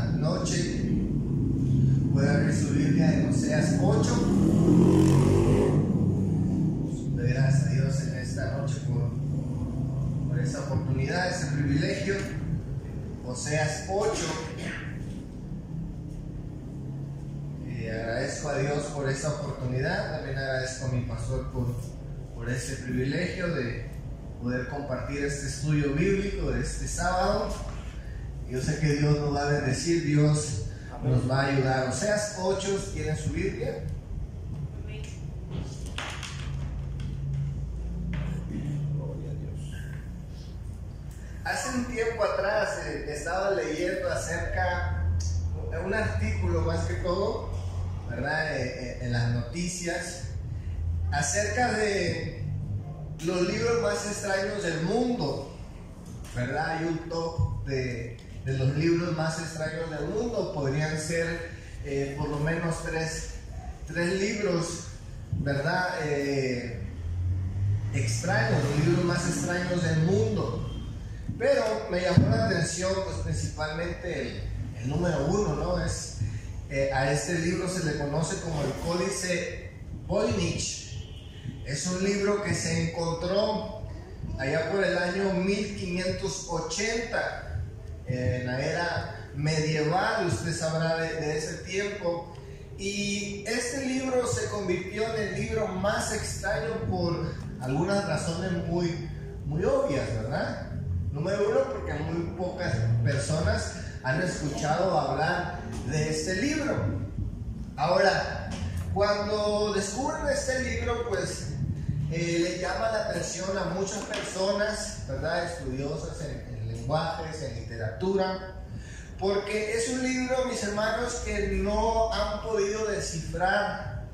esta noche pueda abrir su Biblia en Oseas 8. Doy gracias a Dios en esta noche por esta oportunidad, ese privilegio. Oseas 8. Agradezco a Dios por esta oportunidad. También agradezco a mi pastor por este privilegio de poder compartir este estudio bíblico de este sábado. Yo sé que Dios nos va a bendecir, Dios nos va a ayudar. Oseas 8, ¿tienen su Biblia? Gloria a Dios. Hace un tiempo atrás estaba leyendo acerca de un artículo, más que todo, ¿verdad? En las noticias, acerca de los libros más extraños del mundo, ¿verdad? Hay un top de los libros más extraños del mundo. Podrían ser por lo menos tres libros, ¿verdad? Extraños, los libros más extraños del mundo. Pero me llamó la atención, pues principalmente el número 1, ¿no? A este libro se le conoce como el Códice Voynich. Es un libro que se encontró allá por el año 1580, en la era medieval. Usted sabrá de ese tiempo. Y este libro se convirtió en el libro más extraño por algunas razones muy obvias, ¿verdad? Número 1, porque muy pocas personas han escuchado hablar de este libro. Ahora, cuando descubren este libro, pues le llama la atención a muchas personas, ¿verdad? Estudiosas en lenguajes, en literatura, porque es un libro, mis hermanos, que no han podido descifrar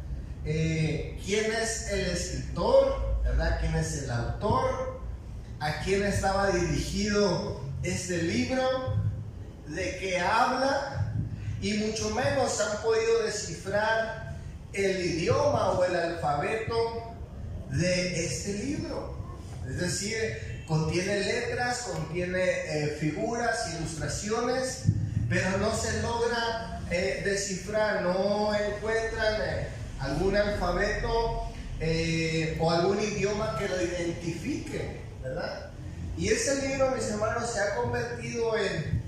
quién es el escritor, ¿verdad? Quién es el autor, a quién estaba dirigido este libro, de qué habla, y mucho menos han podido descifrar el idioma o el alfabeto de este libro. Es decir, contiene letras, contiene figuras, ilustraciones, pero no se logra descifrar, no encuentran algún alfabeto o algún idioma que lo identifique, ¿verdad? Y ese libro, mis hermanos, se ha convertido en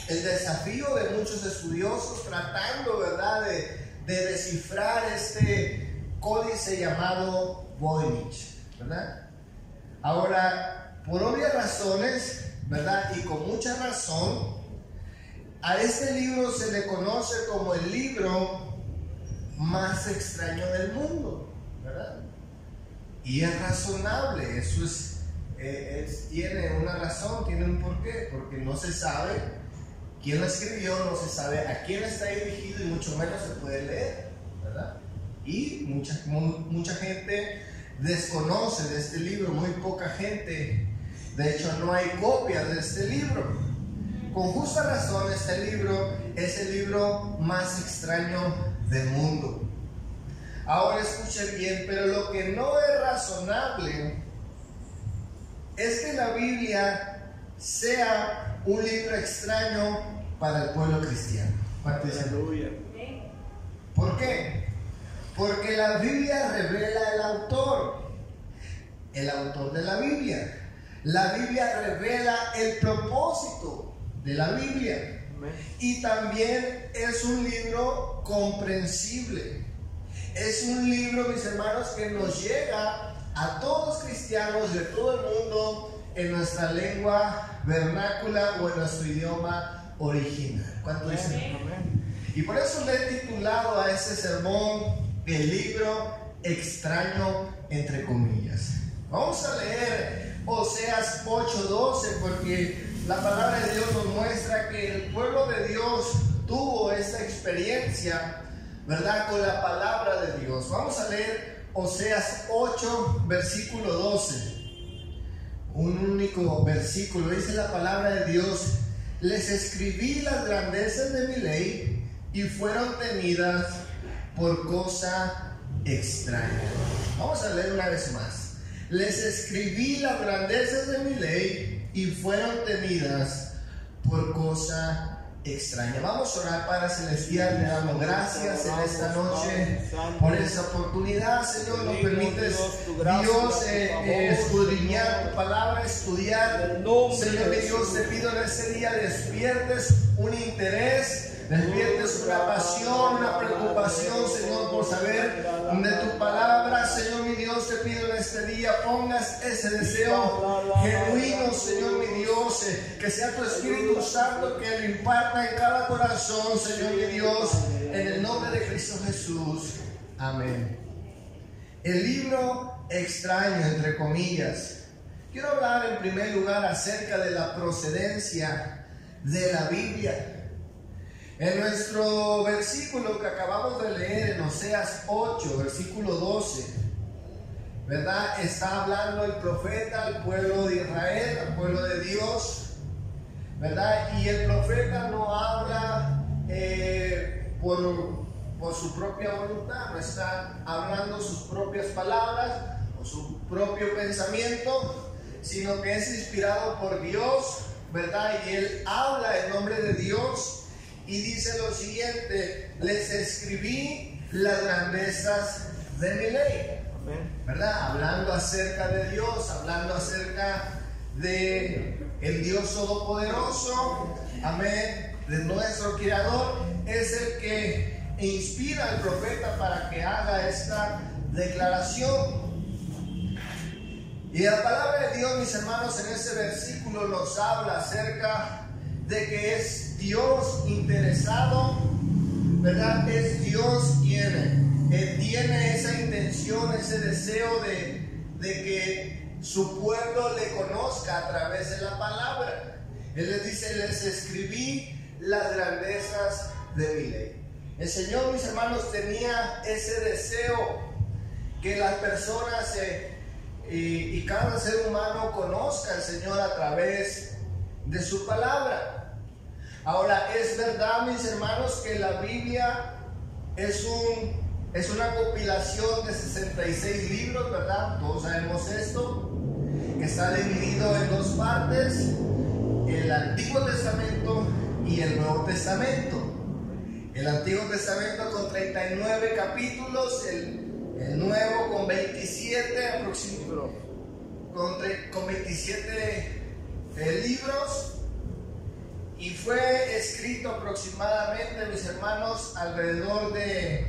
el desafío de muchos estudiosos, tratando, ¿verdad?, de descifrar este códice llamado Voynich, ¿verdad? Ahora, por obvias razones, ¿verdad?, y con mucha razón, a este libro se le conoce como el libro más extraño del mundo, ¿verdad? Y es razonable, eso tiene una razón, tiene un porqué, porque no se sabe quién lo escribió, no se sabe a quién está dirigido y mucho menos se puede leer, ¿verdad? Y mucha gente desconoce de este libro, muy poca gente. De hecho, no hay copias de este libro. Con justa razón, este libro es el libro más extraño del mundo. Ahora escuchen bien, pero lo que no es razonable es que la Biblia sea un libro extraño para el pueblo cristiano. Aleluya. ¿Por qué? Porque la Biblia revela el autor de la Biblia. La Biblia revela el propósito de la Biblia. Y también es un libro comprensible. Es un libro, mis hermanos, que nos llega a todos los cristianos de todo el mundo en nuestra lengua vernácula o en nuestro idioma original. ¿Cuánto dicen? Y por eso le he titulado a este sermón el libro extraño, entre comillas. Vamos a leer Oseas 8:12, porque la palabra de Dios nos muestra que el pueblo de Dios tuvo esta experiencia, ¿verdad?, con la palabra de Dios. Vamos a leer Oseas 8, versículo 12. Un único versículo. Dice la palabra de Dios: les escribí las grandezas de mi ley y fueron tenidas por cosa extraña. Vamos a leer una vez más. Les escribí las grandezas de mi ley y fueron tenidas por cosa extraña. Vamos a orar. Padre celestial, te damos gracias en esta noche por esta oportunidad, Señor. Nos permites, Dios, escudriñar tu palabra, estudiar. Señor mi Dios, te pido en este día despiertes un interés, despiertes una pasión, una preocupación, Señor, por saber de tu palabra. Señor mi Dios, te pido en este día pongas ese deseo genuino, Señor mi Dios, que sea tu Espíritu Santo que lo imparta en cada corazón, Señor mi Dios, en el nombre de Cristo Jesús. Amén. El libro extraño, entre comillas. Quiero hablar en primer lugar acerca de la procedencia de la Biblia. En nuestro versículo que acabamos de leer en Oseas 8, versículo 12, ¿verdad? Está hablando el profeta al pueblo de Israel, al pueblo de Dios, ¿verdad? Y el profeta no habla por su propia voluntad, no está hablando sus propias palabras o su propio pensamiento, sino que es inspirado por Dios, ¿verdad? Y él habla en nombre de Dios. Y dice lo siguiente: les escribí las grandezas de mi ley. ¿Verdad? Hablando acerca de Dios, hablando acerca de el Dios Todopoderoso, amén, de nuestro Creador. Es el que inspira al profeta para que haga esta declaración. Y la palabra de Dios, mis hermanos, en este versículo nos habla acerca de que es Dios interesado, ¿verdad? Es Dios quien tiene esa intención, ese deseo de que su pueblo le conozca a través de la palabra. Él les dice: les escribí las grandezas de mi ley. El Señor, mis hermanos, tenía ese deseo que las personas y cada ser humano conozca al Señor a través de su palabra. Ahora, es verdad, mis hermanos, que la Biblia es una compilación de 66 libros, ¿verdad? Todos sabemos esto, que está dividido en dos partes: el Antiguo Testamento y el Nuevo Testamento. El Antiguo Testamento con 39 capítulos, el Nuevo con 27 aproximadamente, con 27 libros. Y fue escrito aproximadamente, mis hermanos, alrededor de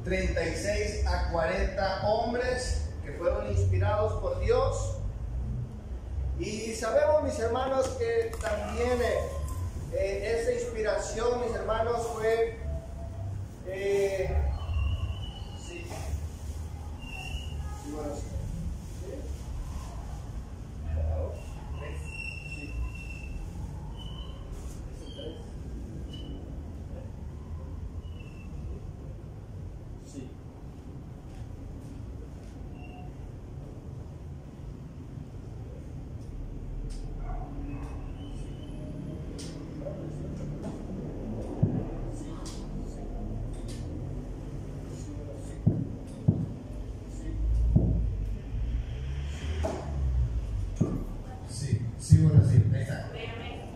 36 a 40 hombres que fueron inspirados por Dios. Y sabemos, mis hermanos, que también esa inspiración, mis hermanos, fue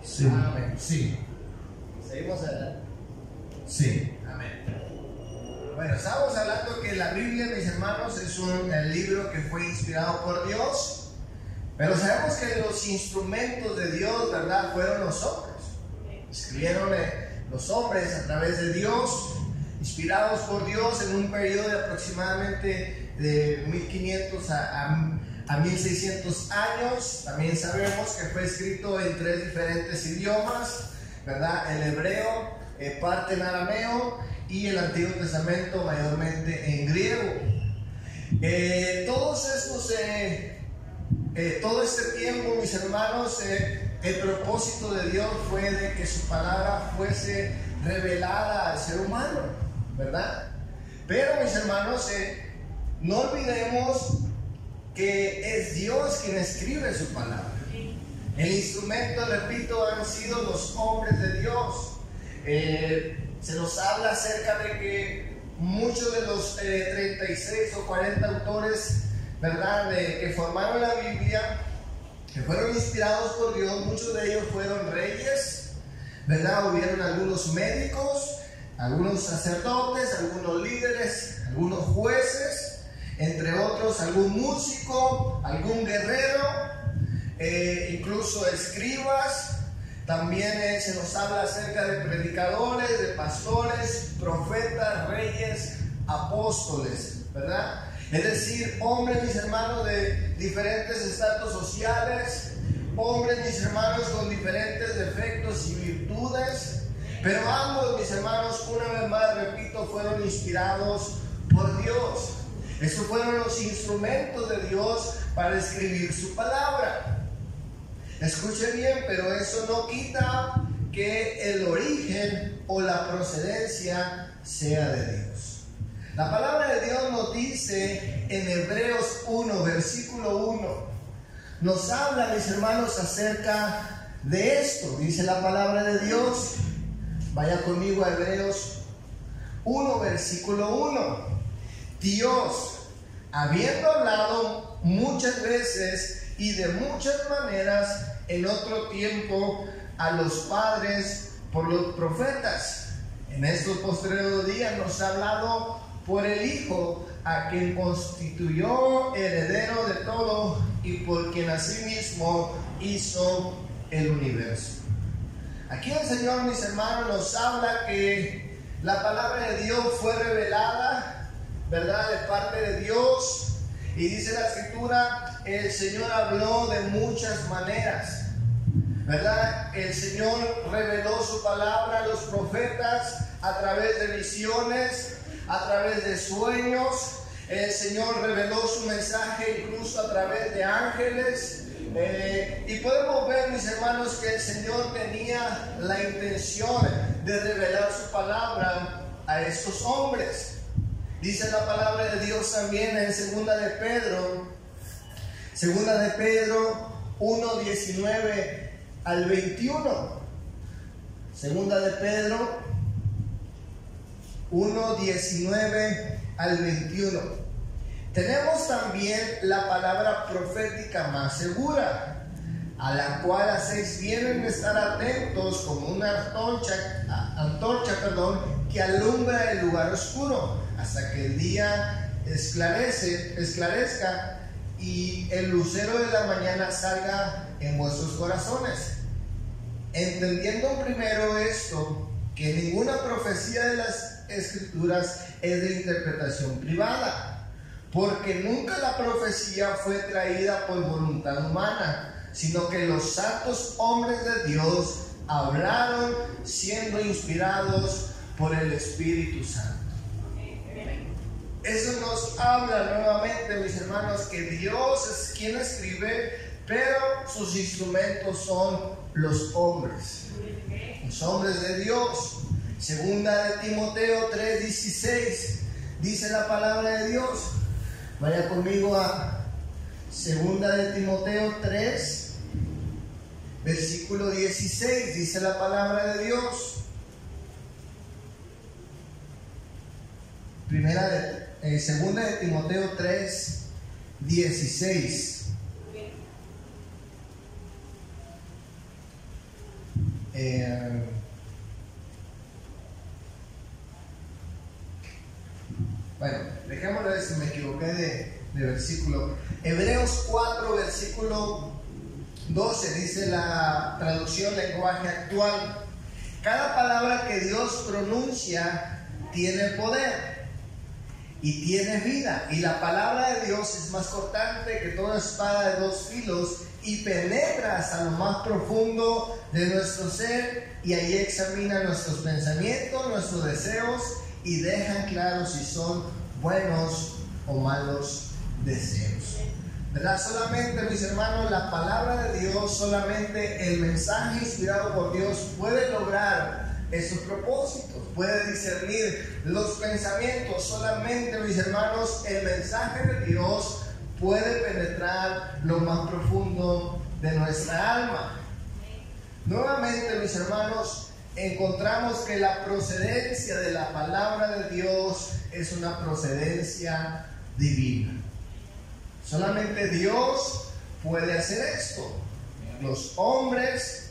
Sí. Amén. Sí. Seguimos adelante. Sí. Amén. Bueno, estamos hablando que la Biblia, mis hermanos, es el libro que fue inspirado por Dios. Pero sabemos que los instrumentos de Dios, ¿verdad?, fueron los hombres. Escribieron los hombres a través de Dios, inspirados por Dios en un periodo de aproximadamente de 1500 a 1600 años. También sabemos que fue escrito en 3 diferentes idiomas, ¿verdad? El hebreo, parte en arameo y el Antiguo Testamento mayormente en griego. Todo este tiempo, mis hermanos, el propósito de Dios fue de que su palabra fuese revelada al ser humano, ¿verdad? Pero, mis hermanos, no olvidemos que es Dios quien escribe su palabra. El instrumento, repito, han sido los hombres de Dios. Se nos habla acerca de que muchos de los 36 o 40 autores, ¿verdad?, que formaron la Biblia, que fueron inspirados por Dios, muchos de ellos fueron reyes, ¿verdad? Hubieron algunos médicos, algunos sacerdotes, algunos líderes, algunos jueces, entre otros algún músico, algún guerrero, incluso escribas. También se nos habla acerca de predicadores, de pastores, profetas, reyes, apóstoles, ¿verdad? Es decir, hombres, mis hermanos, de diferentes estratos sociales, hombres, mis hermanos, con diferentes defectos y virtudes, pero ambos, mis hermanos, una vez más, repito, fueron inspirados por Dios. Esos fueron los instrumentos de Dios para escribir su palabra. Escuche bien, pero eso no quita que el origen o la procedencia sea de Dios. La palabra de Dios nos dice en Hebreos 1, versículo 1, nos habla, mis hermanos, acerca de esto. Dice la palabra de Dios, vaya conmigo a Hebreos 1, versículo 1. Dios, habiendo hablado muchas veces y de muchas maneras en otro tiempo a los padres por los profetas, en estos postreros días nos ha hablado por el Hijo, a quien constituyó heredero de todo y por quien asimismo hizo el universo. Aquí el Señor, mis hermanos, nos habla que la palabra de Dios fue revelada, ¿verdad?, de parte de Dios. Y dice la Escritura, el Señor habló de muchas maneras, ¿verdad? El Señor reveló su palabra a los profetas a través de visiones, a través de sueños. El Señor reveló su mensaje incluso a través de ángeles. Y podemos ver, mis hermanos, que el Señor tenía la intención de revelar su palabra a estos hombres. Dice la palabra de Dios también en segunda de Pedro 1, 19 al 21. Segunda de Pedro 1, 19 al 21. Tenemos también la palabra profética más segura, a la cual hacéis bien en estar atentos como una antorcha, que alumbra el lugar oscuro, hasta que el día esclarezca y el lucero de la mañana salga en vuestros corazones. Entendiendo primero esto, que ninguna profecía de las Escrituras es de interpretación privada, porque nunca la profecía fue traída por voluntad humana, sino que los santos hombres de Dios hablaron siendo inspirados por el Espíritu Santo. Eso nos habla nuevamente, mis hermanos, que Dios es quien escribe, pero sus instrumentos son los hombres de Dios. Segunda de Timoteo 3:16 dice la palabra de Dios. Vaya conmigo a segunda de Timoteo 3, versículo 16, dice la palabra de Dios. Segunda de Timoteo 3, 16. Bueno, dejémoslo de si me equivoqué de versículo. Hebreos 4, versículo 12, dice la traducción lenguaje actual: cada palabra que Dios pronuncia tiene poder y tiene vida, y la palabra de Dios es más cortante que toda espada de dos filos y penetra hasta lo más profundo de nuestro ser, y ahí examina nuestros pensamientos, nuestros deseos, y dejan claro si son buenos o malos deseos. ¿Verdad? Solamente, mis hermanos, la palabra de Dios, solamente el mensaje inspirado por Dios puede lograr esos propósitos, puede discernir los pensamientos. Solamente, mis hermanos, el mensaje de Dios puede penetrar lo más profundo de nuestra alma. Nuevamente, mis hermanos, encontramos que la procedencia de la palabra de Dios es una procedencia divina. Solamente Dios puede hacer esto. Los hombres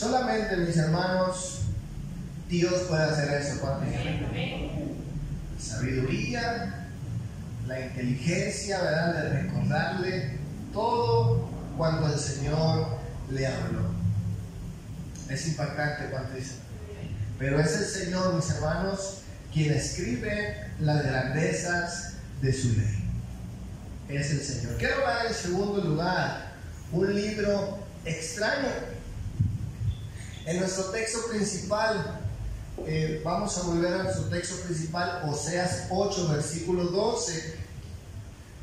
Solamente, mis hermanos, Dios puede hacer eso. Sabiduría, la inteligencia, ¿verdad?, de recordarle todo cuando el Señor le habló. Es impactante cuando dice. Pero es el Señor, mis hermanos, quien escribe las grandezas de su ley. Es el Señor. Quiero dar en segundo lugar un libro extraño. En nuestro texto principal, vamos a volver a nuestro texto principal, Oseas 8, versículo 12,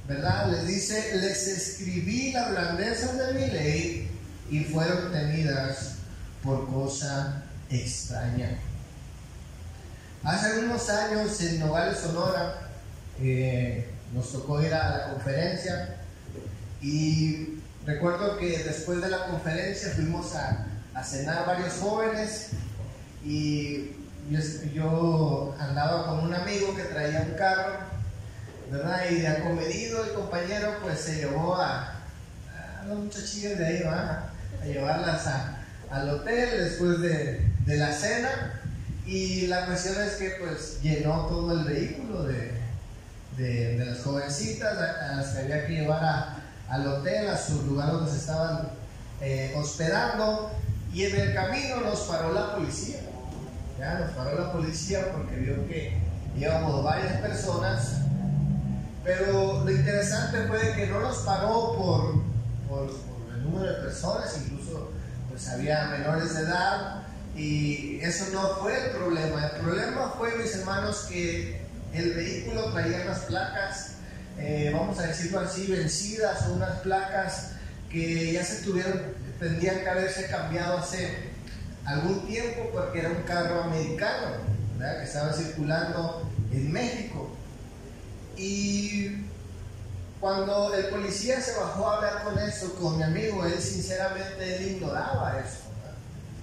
¿verdad? Les dice: les escribí las grandezas de mi ley y fueron tenidas por cosa extraña. Hace algunos años en Nogales, Sonora, nos tocó ir a la conferencia, y recuerdo que después de la conferencia fuimos a cenar varios jóvenes, y yo andaba con un amigo que traía un carro, ¿verdad? Y de acomedido el compañero pues se llevó a las muchachillas de ahí, ¿verdad?, a llevarlas al hotel después de la cena. Y la cuestión es que pues llenó todo el vehículo de las jovencitas a las que había que llevar al hotel, a su lugar donde se estaban hospedando. Y en el camino nos paró la policía. Ya nos paró la policía porque vio que íbamos varias personas. Pero lo interesante fue que no nos paró por el número de personas, incluso pues había menores de edad. Y eso no fue el problema. El problema fue, mis hermanos, que el vehículo traía unas placas, vamos a decirlo así, vencidas, o unas placas que ya tendrían que haberse cambiado hace algún tiempo, porque era un carro americano, ¿verdad?, que estaba circulando en México. Y cuando el policía se bajó a hablar con mi amigo, él sinceramente ignoraba eso.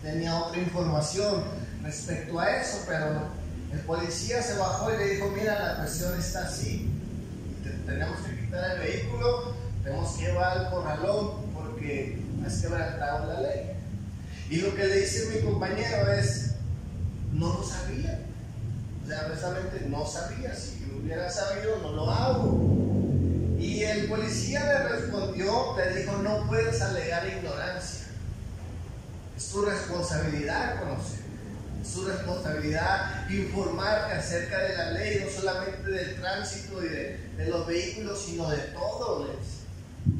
Tenía otra información respecto a eso, pero el policía se bajó y le dijo: mira, la cuestión está así, tenemos que quitar el vehículo, tenemos que llevar al corralón porque has quebrantado la ley. Y lo que le dice mi compañero es: no lo sabía, o sea, precisamente no sabía, si yo hubiera sabido no lo hago. Y el policía le respondió, le dijo: no puedes alegar ignorancia. Es tu responsabilidad conocer, es tu responsabilidad informarte acerca de la ley, no solamente del tránsito y de los vehículos, sino de todo.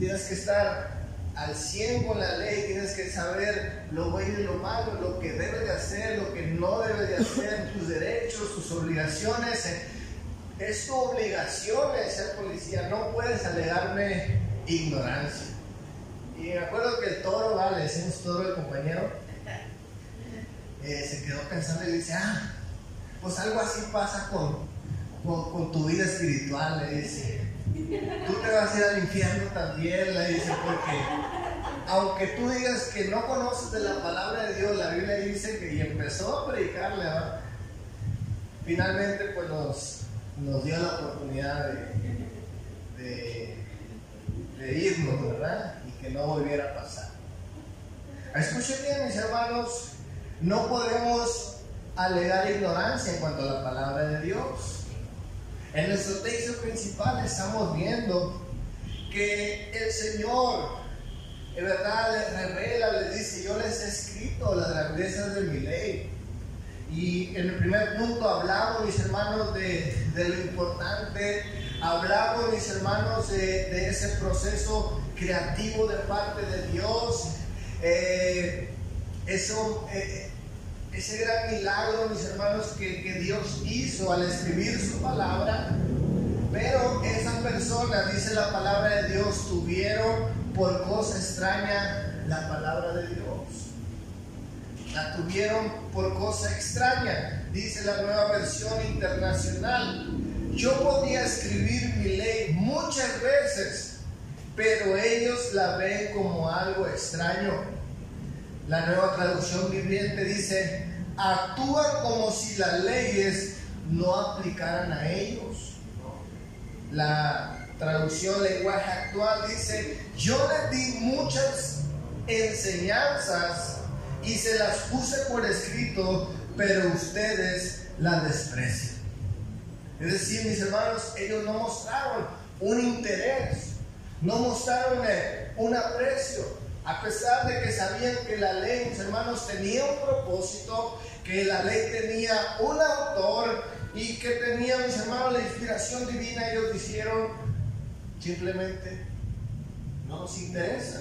Tienes que estar al 100 con la ley, tienes que saber lo bueno y lo malo, lo que debes de hacer, lo que no debes de hacer, tus derechos, tus obligaciones. Es tu obligación ser policía, no puedes alegarme ignorancia. Y me acuerdo que el toro, le decimos toro al compañero, se quedó pensando y le dice: pues algo así pasa con tu vida espiritual, le dice. Tú te vas a ir al infierno también, le dice, porque aunque tú digas que no conoces de la palabra de Dios, la Biblia dice que, y empezó a predicarle, ¿verdad? Finalmente pues nos dio la oportunidad de irnos, ¿verdad? Que no volviera a pasar. Escuchen bien, mis hermanos, no podemos alegar ignorancia en cuanto a la palabra de Dios. En nuestro texto principal estamos viendo que el Señor, en verdad, les revela, les dice: yo les he escrito las grandezas de mi ley. Y en el primer punto hablamos, mis hermanos, de lo importante. Hablamos, mis hermanos, de ese proceso creativo de parte de Dios, ese gran milagro, mis hermanos, que Dios hizo al escribir su palabra. Pero esas personas, dice la palabra de Dios, tuvieron por cosa extraña la palabra de Dios. La tuvieron por cosa extraña, dice la Nueva Versión Internacional. Yo podía escribir mi ley muchas veces, pero ellos la ven como algo extraño. La Nueva Traducción Viviente dice: actúan como si las leyes no aplicaran a ellos. La traducción Lenguaje Actual dice: yo les di muchas enseñanzas y se las puse por escrito, pero ustedes las desprecian. Es decir, mis hermanos, ellos no mostraron un interés, no mostraron un aprecio, a pesar de que sabían que la ley, mis hermanos, tenía un propósito, que la ley tenía un autor y que tenía, mis hermanos, la inspiración divina. Ellos dijeron, simplemente no nos interesa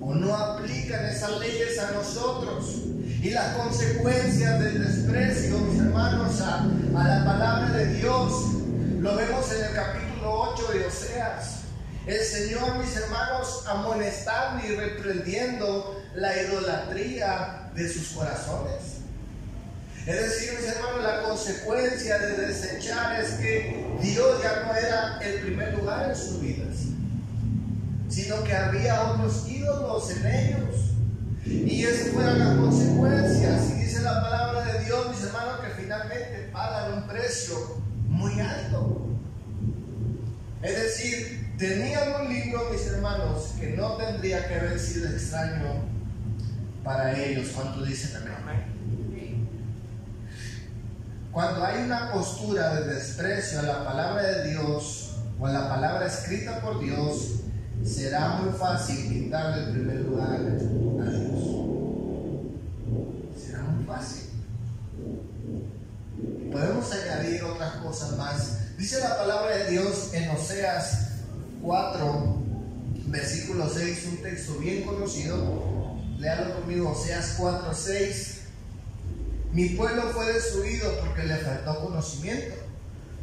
o no aplican esas leyes a nosotros. Y las consecuencias del desprecio, mis hermanos, a la palabra de Dios, lo vemos en el capítulo 8 de Oseas. El Señor, mis hermanos, amonestando y reprendiendo la idolatría de sus corazones. Es decir, mis hermanos, la consecuencia de desechar es que Dios ya no era el primer lugar en sus vidas, sino que había otros ídolos en ellos. Y esas fueron las consecuencias. Y dice la palabra de Dios, mis hermanos, que finalmente pagan un precio muy alto. Es decir, tenían un libro, mis hermanos, que no tendría que haber sido extraño para ellos. ¿Cuántos dicen amén? Cuando hay una postura de desprecio a la palabra de Dios o a la palabra escrita por Dios, será muy fácil quitarle el primer lugar a Dios. Será muy fácil. Podemos añadir otras cosas más. Dice la palabra de Dios en Oseas 4, versículo 6, un texto bien conocido. Léalo conmigo, Oseas 4, 6. Mi pueblo fue destruido porque le faltó conocimiento.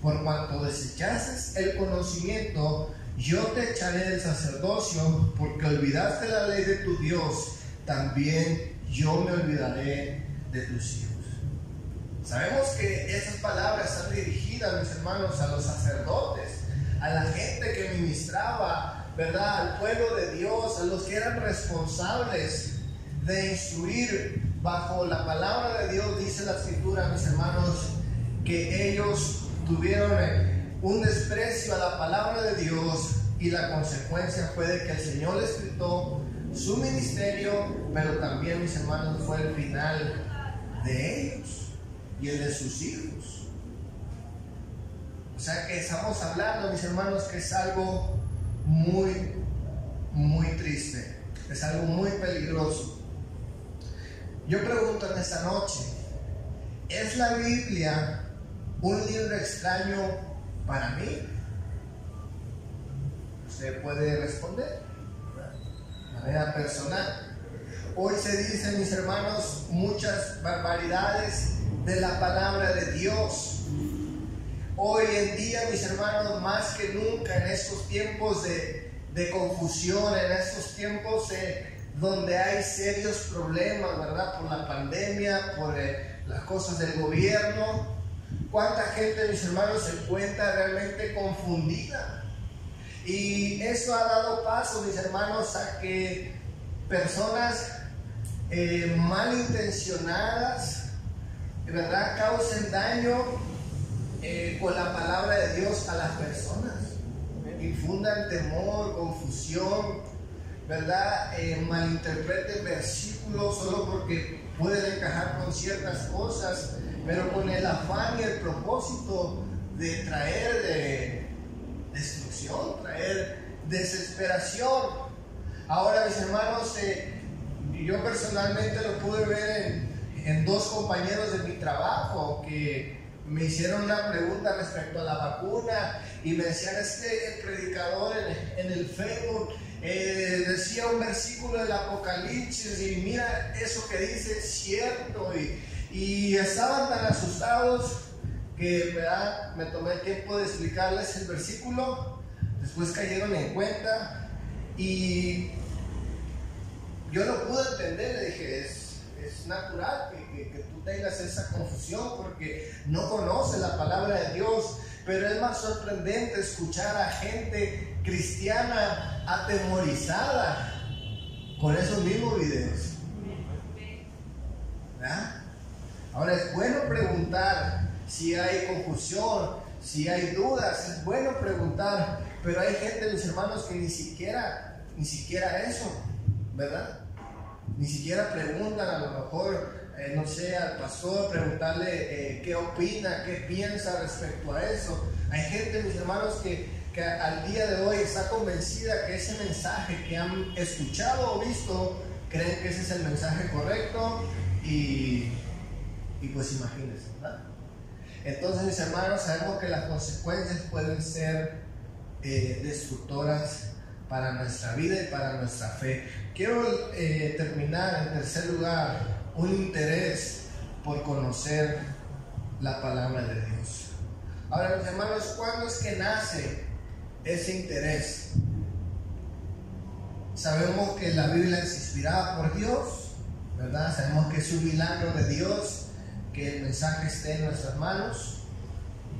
Por cuanto desechases el conocimiento, yo te echaré del sacerdocio, porque olvidaste la ley de tu Dios, también yo me olvidaré de tus hijos. Sabemos que esas palabras están dirigidas, mis hermanos, a los sacerdotes, a la gente que ministraba, ¿verdad?, al pueblo de Dios, a los que eran responsables de instruir bajo la palabra de Dios. Dice la escritura, mis hermanos, que ellos tuvieron un desprecio a la palabra de Dios, y la consecuencia fue de que el Señor les quitó su ministerio, pero también, mis hermanos, fue el final de ellos y el de sus hijos. O sea que estamos hablando, mis hermanos, que es algo muy, muy triste, es algo muy peligroso. Yo pregunto en esta noche, ¿es la Biblia un libro extraño para mí? Usted puede responder de manera personal. Hoy se dicen, mis hermanos, muchas barbaridades de la palabra de Dios. Hoy en día, mis hermanos, más que nunca, en estos tiempos de confusión, en estos tiempos donde hay serios problemas, ¿verdad?, por la pandemia, por las cosas del gobierno, ¿cuánta gente, mis hermanos, se encuentra realmente confundida? Y eso ha dado paso, mis hermanos, a que personas malintencionadas, ¿verdad?, causen daño con la palabra de Dios a las personas, infundan temor, confusión, ¿verdad?, malinterpreten versículos solo porque pueden encajar con ciertas cosas, pero con el afán y el propósito de traer destrucción, traer desesperación. Ahora, mis hermanos, yo personalmente lo pude ver en dos compañeros de mi trabajo que me hicieron una pregunta respecto a la vacuna y me decían, es que el predicador en el Facebook decía un versículo del Apocalipsis y mira, eso que dice es cierto, y estaban tan asustados que, ¿verdad?, me tomé el tiempo de explicarles el versículo. Después cayeron en cuenta y yo lo pude entender. Le dije, es natural que tú tengas esa confusión porque no conoces la palabra de Dios, pero es más sorprendente escuchar a gente cristiana atemorizada con esos mismos videos, ¿verdad? Ahora, es bueno preguntar si hay confusión, si hay dudas, es bueno preguntar, pero hay gente, mis hermanos, que ni siquiera eso, ¿verdad? Ni siquiera preguntan, a lo mejor, no sé, al pastor, preguntarle qué opina, qué piensa respecto a eso. Hay gente, mis hermanos, que al día de hoy está convencida que ese mensaje que han escuchado o visto, creen que ese es el mensaje correcto y pues imagínense, ¿verdad? Entonces, mis hermanos, sabemos que las consecuencias pueden ser destructoras para nuestra vida y para nuestra fe. Quiero terminar, en tercer lugar, un interés por conocer la palabra de Dios. Ahora, mis hermanos, ¿cuándo es que nace ese interés? Sabemos que la Biblia es inspirada por Dios, ¿verdad? Sabemos que es un milagro de Dios que el mensaje esté en nuestras manos.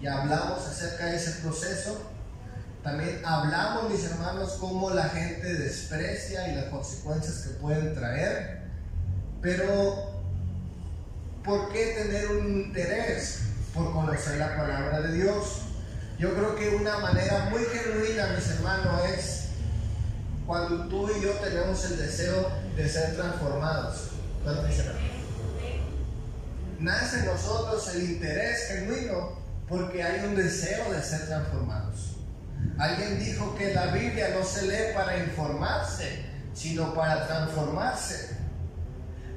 Ya hablamos acerca de ese proceso. También hablamos, mis hermanos, cómo la gente desprecia y las consecuencias que pueden traer. Pero, ¿por qué tener un interés por conocer la palabra de Dios? Yo creo que una manera muy genuina, mis hermanos, es cuando tú y yo tenemos el deseo de ser transformados. ¿Cuánto dicen? Nace en nosotros el interés genuino porque hay un deseo de ser transformados. Alguien dijo que la Biblia no se lee para informarse, sino para transformarse.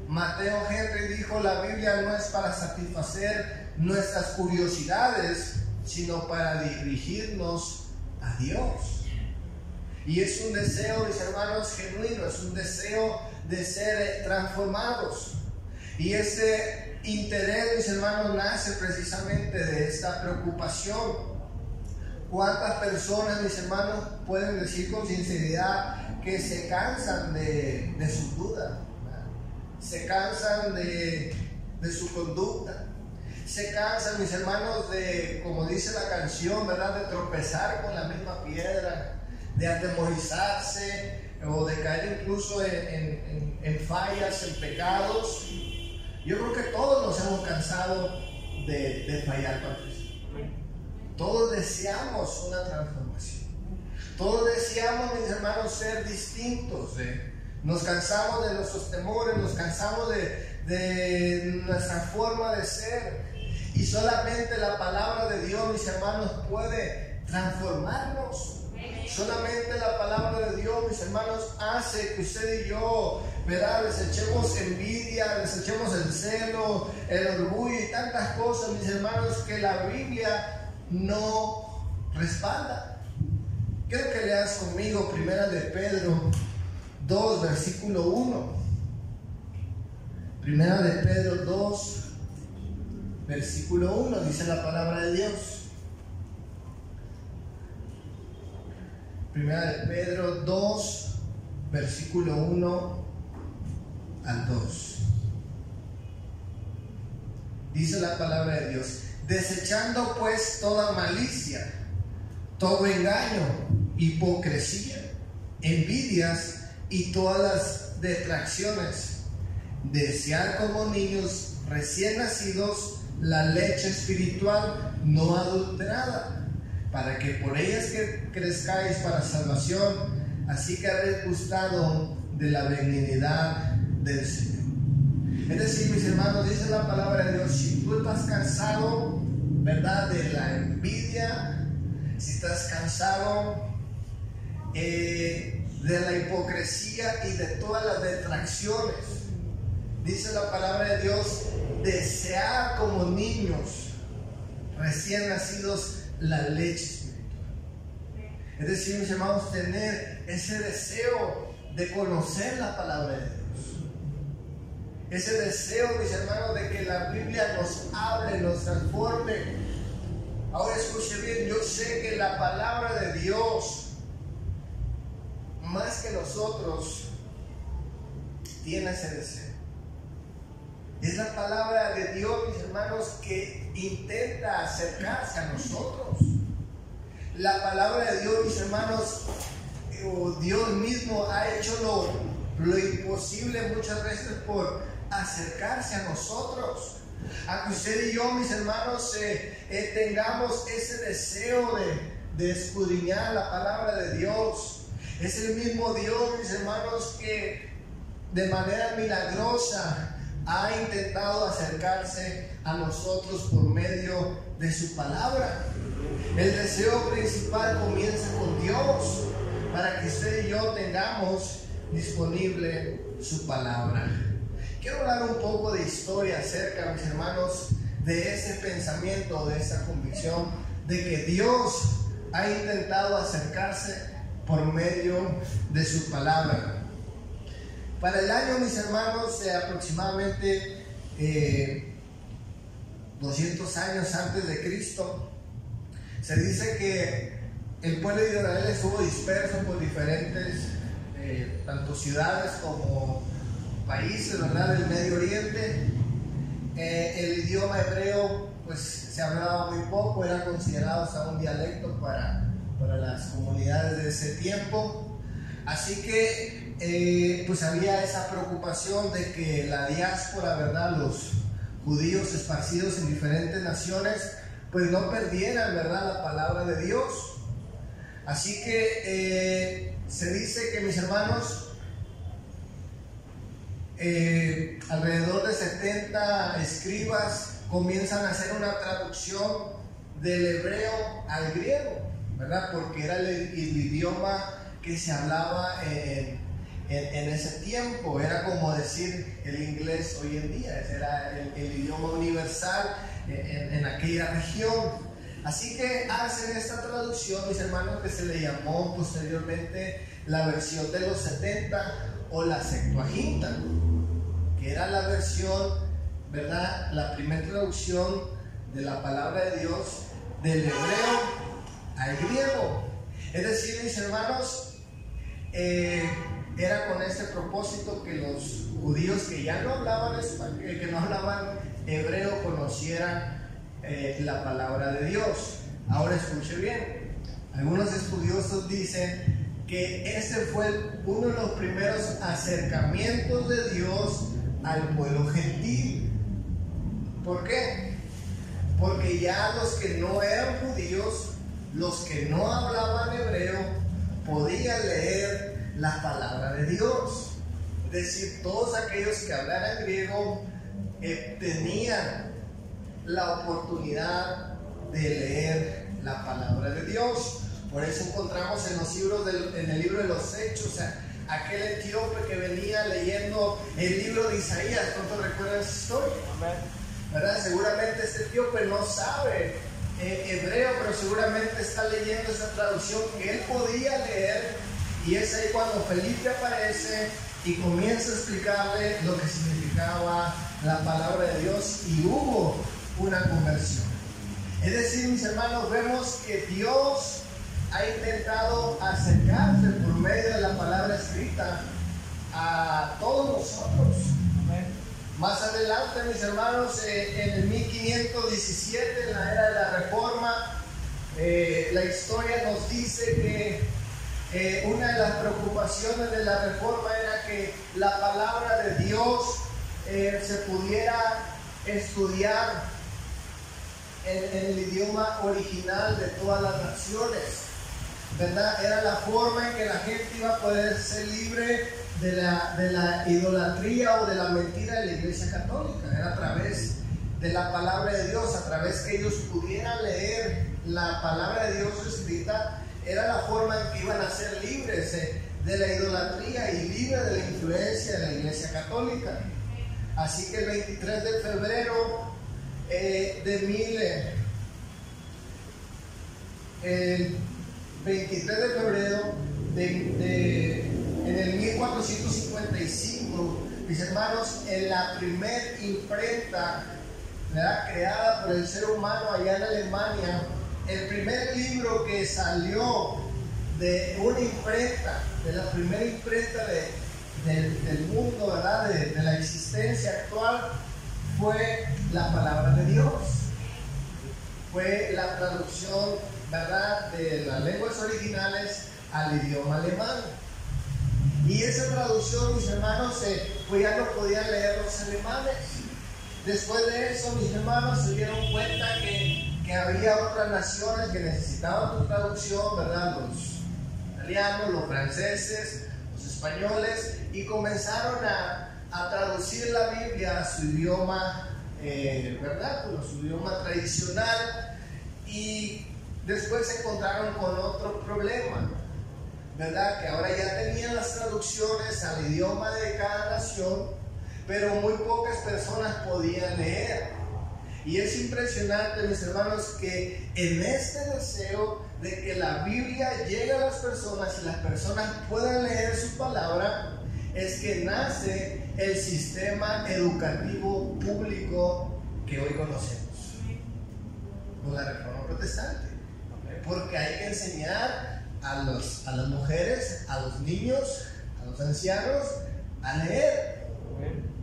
Mateo Henry dijo: la Biblia no es para satisfacer nuestras curiosidades, sino para dirigirnos a Dios. Y es un deseo, mis hermanos, genuino, es un deseo de ser transformados. Y ese interés, mis hermanos, nace precisamente de esta preocupación. ¿Cuántas personas, mis hermanos, pueden decir con sinceridad que se cansan de sus dudas? Se cansan de su conducta. Se cansan, mis hermanos, de, como dice la canción, ¿verdad?, de tropezar con la misma piedra, de atemorizarse o de caer incluso en fallas, en pecados. Yo creo que todos nos hemos cansado de fallar, Patricia. Todos deseamos una transformación. Todos deseamos, mis hermanos, ser distintos. Nos cansamos de nuestros temores, nos cansamos de nuestra forma de ser. Y solamente la palabra de Dios, mis hermanos, puede transformarnos. Solamente la palabra de Dios, mis hermanos, hace que usted y yo, ¿verdad?, desechemos envidia, desechemos el celo, el orgullo y tantas cosas, mis hermanos, que la Biblia no respalda. Quiero que leas conmigo Primera de Pedro 2, versículo 1. Primera de Pedro 2, versículo 1, dice la palabra de Dios. Primera de Pedro 2, versículo 1 al 2. Dice la palabra de Dios: desechando pues toda malicia, todo engaño, hipocresía, envidias y todas las detracciones, desear como niños recién nacidos la leche espiritual no adulterada, para que por ellas que crezcáis para salvación, así que habéis gustado de la benignidad del Señor. Es decir, mis hermanos, dice la palabra de Dios, si tú estás cansado, ¿verdad?, de la envidia, si estás cansado de la hipocresía y de todas las detracciones, dice la palabra de Dios, desear como niños recién nacidos la leche espiritual. Es decir, mis hermanos, tener ese deseo de conocer la palabra de Dios. Ese deseo, mis hermanos, de que la Biblia nos hable, nos transforme. Ahora escuche bien, yo sé que la palabra de Dios, más que nosotros, tiene ese deseo. Es la palabra de Dios, mis hermanos, que intenta acercarse a nosotros. La palabra de Dios, mis hermanos, Dios mismo ha hecho lo imposible muchas veces por acercarse a nosotros. A que usted y yo, mis hermanos, tengamos ese deseo de escudriñar la palabra de Dios. Es el mismo Dios, mis hermanos, que de manera milagrosa ha intentado acercarse a nosotros por medio de su palabra. El deseo principal comienza con Dios, para que usted y yo tengamos disponible su palabra. Quiero hablar un poco de historia acerca, mis hermanos, de ese pensamiento, de esa convicción de que Dios ha intentado acercarse por medio de su palabra. Para el año, mis hermanos, aproximadamente 200 años antes de Cristo, se dice que el pueblo de Israel estuvo disperso por diferentes, tanto ciudades como países, ¿verdad?, del Medio Oriente. El idioma hebreo pues se hablaba muy poco, era considerado hasta un dialecto para las comunidades de ese tiempo. Así que pues había esa preocupación de que la diáspora, ¿verdad?, los judíos esparcidos en diferentes naciones, pues no perdieran, ¿verdad?, la palabra de Dios. Así que se dice que, mis hermanos, alrededor de 70 escribas comienzan a hacer una traducción del hebreo al griego, ¿verdad?, porque era el idioma que se hablaba en ese tiempo. Era como decir el inglés hoy en día, era el idioma universal en aquella región. Así que hacen esta traducción, mis hermanos, que se le llamó posteriormente la versión de los 70 o la Septuaginta, que era la versión, ¿verdad?, la primera traducción de la palabra de Dios del hebreo al griego. Es decir, mis hermanos, era con este propósito que los judíos que ya no hablaban español, que no hablaban hebreo, conocieran la palabra de Dios. Ahora escuche bien, algunos estudiosos dicen que ese fue uno de los primeros acercamientos de Dios al pueblo gentil. ¿Por qué? Porque ya los que no eran judíos, los que no hablaban hebreo, podían leer la palabra de Dios. Es decir, todos aquellos que hablaran griego tenían la oportunidad de leer la palabra de Dios. Por eso encontramos en los libros en el libro de los Hechos aquel etíope que venía leyendo el libro de Isaías. ¿Cuántos recuerdan esa historia? ¿Verdad? Seguramente este etíope no sabe hebreo, pero seguramente está leyendo esa traducción que él podía leer, y es ahí cuando Felipe aparece y comienza a explicarle lo que significaba la palabra de Dios, y hubo una conversión. Es decir, mis hermanos, vemos que Dios ha intentado acercarse por medio de la palabra escrita a todos nosotros. Más adelante, mis hermanos, en el 1517, en la era de la Reforma, la historia nos dice que una de las preocupaciones de la Reforma era que la palabra de Dios se pudiera estudiar en el idioma original de todas las naciones, ¿verdad? Era la forma en que la gente iba a poder ser libre de la idolatría o de la mentira de la Iglesia Católica. Era a través de la palabra de Dios, a través que ellos pudieran leer la palabra de Dios escrita, era la forma en que iban a ser libres de la idolatría y libres de la influencia de la Iglesia Católica. Así que el 23 de febrero el 23 de febrero en el 1455, mis hermanos, en la primer imprenta, ¿verdad?, creada por el ser humano allá en Alemania, el primer libro que salió de una imprenta, de la primera imprenta del mundo, ¿verdad?, de la existencia actual, fue la palabra de Dios. Fue la traducción, ¿verdad?, de las lenguas originales al idioma alemán. Y esa traducción, mis hermanos, pues ya no podían leer los alemanes. Después de eso, mis hermanos se dieron cuenta que había otras naciones que necesitaban su traducción, ¿verdad? Los italianos, los franceses, los españoles, y comenzaron a traducir la Biblia a su idioma, ¿verdad? Pues, su idioma tradicional, y después se encontraron con otro problema, ¿verdad? Que ahora ya tenían las traducciones al idioma de cada nación, pero muy pocas personas podían leer. Y es impresionante, mis hermanos, que en este deseo de que la Biblia llegue a las personas y las personas puedan leer su palabra, es que nace el sistema educativo público que hoy conocemos, con la Reforma Protestante. Porque hay que enseñar a las mujeres, a los niños, a los ancianos a leer,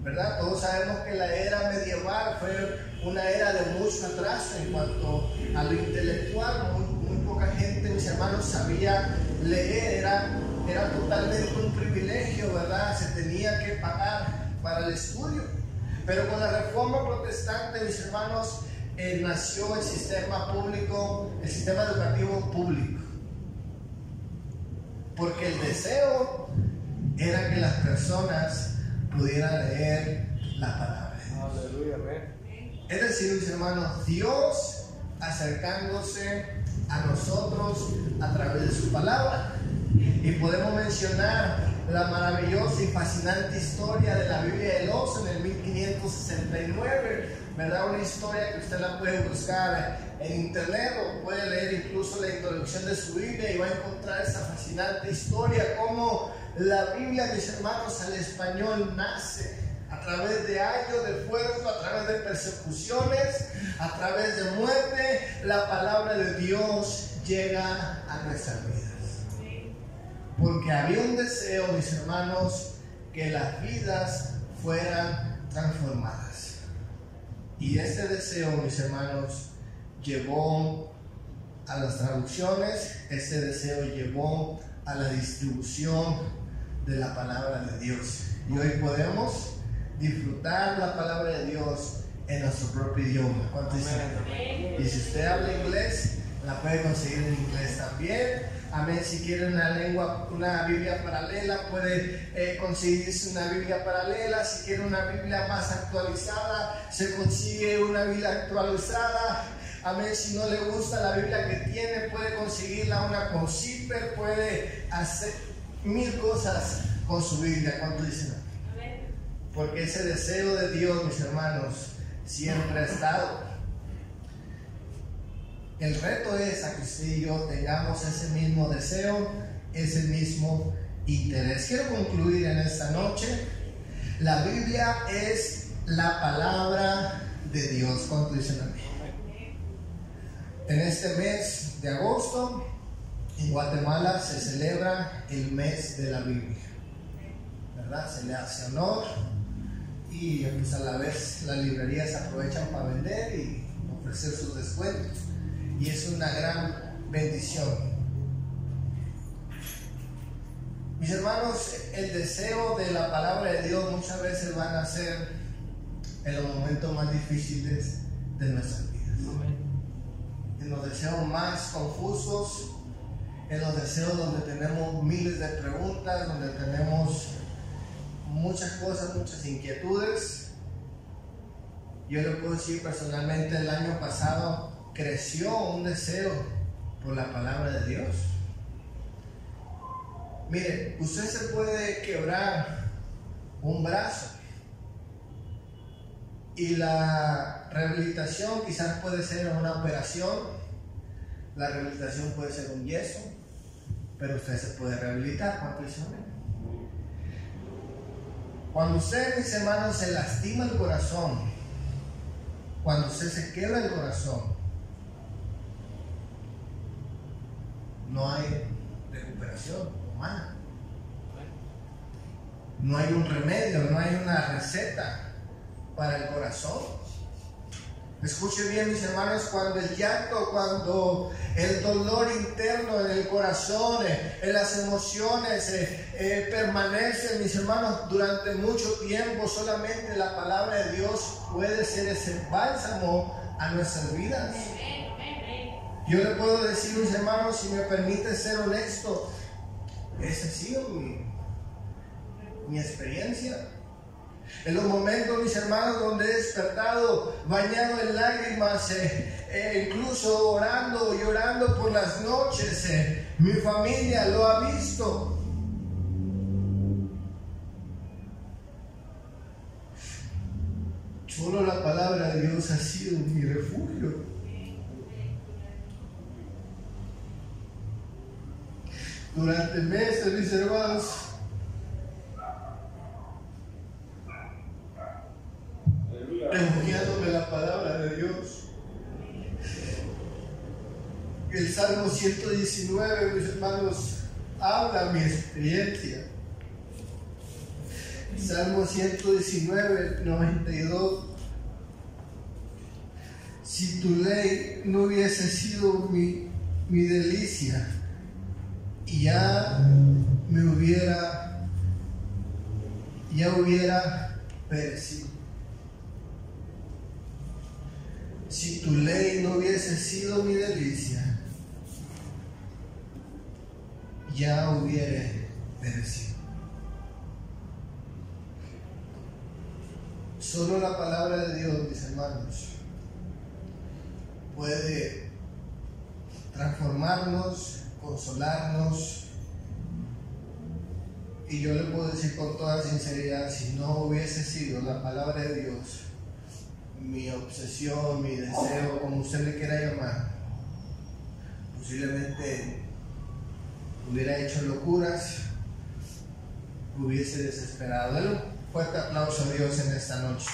¿verdad? Todos sabemos que la era medieval fue una era de mucho atraso en cuanto a lo intelectual. Muy poca gente, mis hermanos, sabía leer. Era totalmente un privilegio, ¿verdad? Se tenía que pagar para el estudio. Pero con la Reforma Protestante, mis hermanos, nació el sistema público, el sistema educativo público. Porque el deseo era que las personas pudieran leer la palabra de Dios. Aleluya, es decir, mis hermanos, Dios acercándose a nosotros a través de su palabra. Y podemos mencionar la maravillosa y fascinante historia de la Biblia de Lhasa en el 1569, ¿verdad? Una historia que usted la puede buscar en internet o puede leer incluso la introducción de su Biblia y va a encontrar esa fascinante historia, cómo la Biblia, mis hermanos, al español nace a través de años de esfuerzo, a través de persecuciones, a través de muerte. La palabra de Dios llega a nuestras vidas. Porque había un deseo, mis hermanos, que las vidas fueran transformadas. Y este deseo, mis hermanos, llevó a las traducciones, este deseo llevó a la distribución de la palabra de Dios. Y hoy podemos disfrutar la palabra de Dios en nuestro propio idioma. ¿Cuánto dicen? Y si usted habla inglés, la puede conseguir en inglés también. Amén. Si quiere una Biblia paralela, puede conseguirse una Biblia paralela. Si quiere una Biblia más actualizada, se consigue una Biblia actualizada. Amén. Si no le gusta la Biblia que tiene, puede conseguirla una con zipper, puede hacer mil cosas con su Biblia. ¿Cuánto dicen? Amén. Porque ese deseo de Dios, mis hermanos, siempre ha estado. El reto es a que usted y yo tengamos ese mismo deseo, ese mismo interés. Quiero concluir en esta noche. La Biblia es la palabra de Dios. ¿Cuánto dicen amén? En este mes de agosto, en Guatemala se celebra el mes de la Biblia, ¿verdad? Se le hace honor y pues a la vez las librerías aprovechan para vender y ofrecer sus descuentos. Y es una gran bendición. Mis hermanos, el deseo de la palabra de Dios muchas veces van a ser en los momentos más difíciles de nuestras vidas. En los deseos más confusos, en los deseos donde tenemos miles de preguntas, donde tenemos muchas cosas, muchas inquietudes. Yo le puedo decir personalmente, el año pasado creció un deseo por la palabra de Dios. Mire, usted se puede quebrar un brazo y la rehabilitación quizás puede ser una operación, la rehabilitación puede ser un yeso, pero usted se puede rehabilitar. ¿Cuánto dice amén? Cuando usted, mis hermanos, se lastima el corazón, cuando usted se quebra el corazón, no hay recuperación humana. No hay un remedio, no hay una receta para el corazón. Escuche bien, mis hermanos, cuando el llanto, cuando el dolor interno en el corazón, en las emociones, permanece, mis hermanos, durante mucho tiempo, solamente la palabra de Dios puede ser ese bálsamo a nuestras vidas. Yo le puedo decir, mis hermanos, si me permite ser honesto, ese ha sido mi experiencia. En los momentos, mis hermanos, donde he despertado bañado en lágrimas, incluso orando, llorando por las noches, mi familia lo ha visto. Solo la palabra de Dios ha sido mi refugio. Durante meses, mis hermanos, refugiándome en la palabra de Dios. El Salmo 119, mis hermanos, habla mi experiencia. Salmo 119, 92. Si tu ley no hubiese sido mi delicia, ya hubiera perecido. Si tu ley no hubiese sido mi delicia, ya hubiera perecido. Solo la palabra de Dios, mis hermanos, puede transformarnos, consolarnos. Y yo le puedo decir con toda sinceridad, si no hubiese sido la palabra de Dios, mi obsesión, mi deseo, como usted le quiera llamar, posiblemente hubiera hecho locuras, hubiese desesperado. Dale un fuerte aplauso a Dios en esta noche.